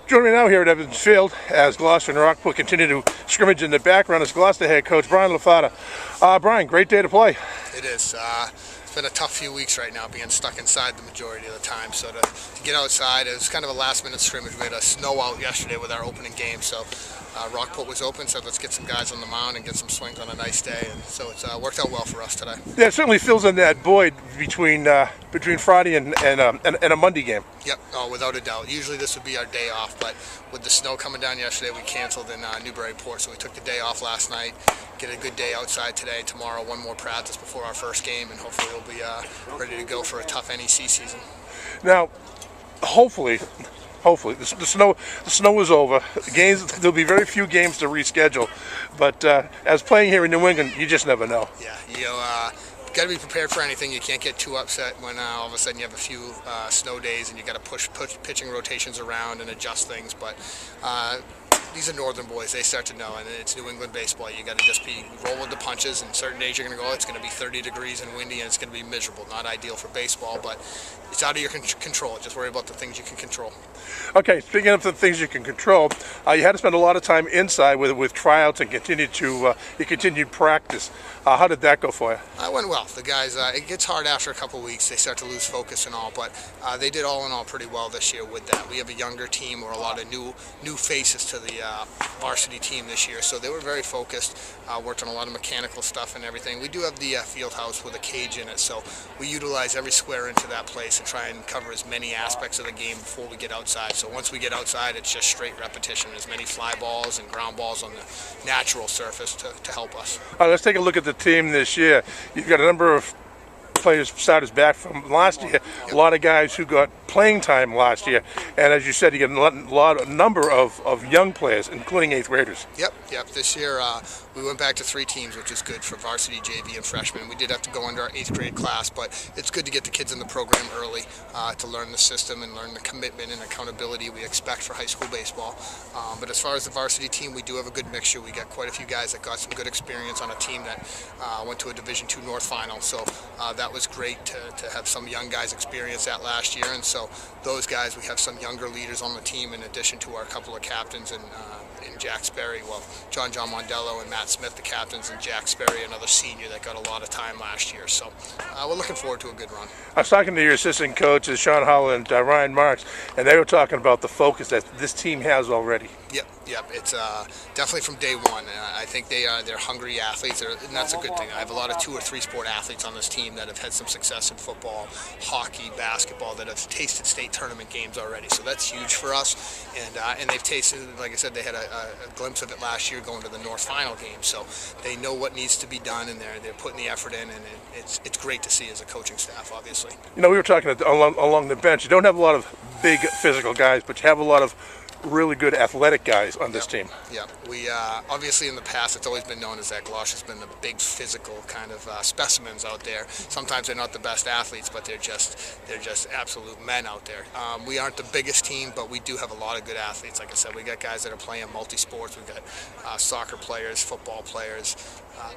Joining me now here at Evans Field as Gloucester and Rockport continue to scrimmage in the background is Gloucester head coach Bryan Lafata. Bryan, great day to play. It is. It's been a tough few weeks right now, being stuck inside the majority of the time. So to get outside, it was kind of a last-minute scrimmage. We had a snow out yesterday with our opening game, so Rockport was open, so let's get some guys on the mound and get some swings on a nice day. And so it's worked out well for us today. Yeah, it certainly fills in that void between Friday and a Monday game. Yep, without a doubt. Usually this would be our day off, but with the snow coming down yesterday, we canceled in Newburyport, so we took the day off last night, get a good day outside today. Tomorrow, one more practice before our first game, and hopefully we'll be ready to go for a tough NEC season. Now, hopefully the snow is over. There'll be very few games to reschedule, but as playing here in New England, you just never know. Yeah, you got to be prepared for anything. You can't get too upset when all of a sudden you have a few snow days and you got to push pitching rotations around and adjust things. But these are northern boys. They start to know, and it's New England baseball. You got to just be roll with the punches. And certain days you're going to go, it's going to be 30 degrees and windy, and it's going to be miserable. Not ideal for baseball, but it's out of your control. Just worry about the things you can control. Okay, speaking of the things you can control, you had to spend a lot of time inside with tryouts and continued practice. How did that go for you? It went well. The guys, it gets hard after a couple of weeks. They start to lose focus and all, but they did all in all pretty well this year with that. We have a younger team or a lot of new faces to the varsity team this year, so they were very focused, worked on a lot of mechanical stuff and everything. We do have the field house with a cage in it, so we utilize every square inch of that place and try and cover as many aspects of the game before we get outside. So once we get outside, it's just straight repetition, as many fly balls and ground balls on the natural surface to help us. All right, let's take a look at the team this year. You've got a number of starters back from last year. Yep. A lot of guys who got playing time last year, and as you said, you get a number of young players, including 8th graders. Yep. This year we went back to 3 teams, which is good for varsity, JV, and freshmen. We did have to go under our 8th grade class, but it's good to get the kids in the program early to learn the system and learn the commitment and accountability we expect for high school baseball. But as far as the varsity team, we do have a good mixture. We got quite a few guys that got some good experience on a team that went to a Division II North final, so that was great to have some young guys experience that last year. And so those guys, we have some younger leaders on the team in addition to our couple of captains and Jack Sperry, John Mondello and Matt Smith, the captains, and Jack Sperry, another senior that got a lot of time last year. So we're looking forward to a good run. I was talking to your assistant coaches, Sean Hull and Ryan Marks, and they were talking about the focus that this team has already. Yep. It's definitely from day one. I think they're hungry athletes, and that's a good thing. I have a lot of 2 or 3 sport athletes on this team that have had some success in football, hockey, basketball, that have tasted state tournament games already. So that's huge for us. And they've tasted, like I said, they had a glimpse of it last year going to the North Final game. So they know what needs to be done, and they're putting the effort in, and it's great to see as a coaching staff, obviously. You know, we were talking along the bench. You don't have a lot of big physical guys, but you have a lot of really good athletic guys on this team. Yeah, we obviously in the past it's always been known as that Gloucester's been the big physical kind of specimens out there. Sometimes they're not the best athletes, but they're just absolute men out there. We aren't the biggest team, but we do have a lot of good athletes. Like I said, we got guys that are playing multi-sports. We've got soccer players, football players,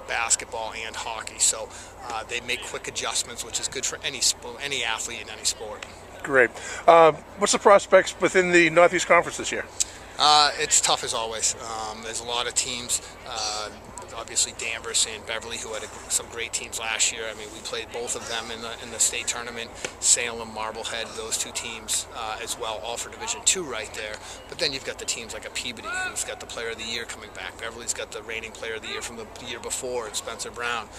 basketball, and hockey. So they make quick adjustments, which is good for any athlete in any sport. Great. What's the prospects within the Northeast Conference this year? It's tough as always. There's a lot of teams. Obviously Danvers and Beverly, who had some great teams last year. I mean, we played both of them in the state tournament. Salem, Marblehead, those 2 teams as well, all for Division II right there. But then you've got the teams like a Peabody, who's got the Player of the Year coming back. Beverly's got the reigning Player of the Year from the year before, and Spencer Brown.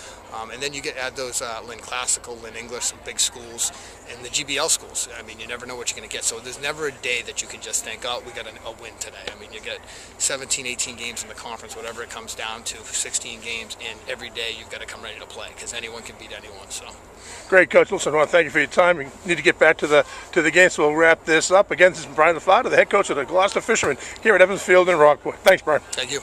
And then you add those Lynn Classical, Lynn English, some big schools, and the GBL schools. I mean, you never know what you're going to get. So there's never a day that you can just think, oh, we got a win today. I mean, you get 17, 18 games in the conference, whatever it comes down to, 16 games, and every day you've got to come ready to play because anyone can beat anyone. So, great, Coach. Listen, I want to thank you for your time. We need to get back to the game, so we'll wrap this up. Again, this is Bryan Lafata, the head coach of the Gloucester Fishermen here at Evans Field in Rockport. Thanks, Bryan. Thank you.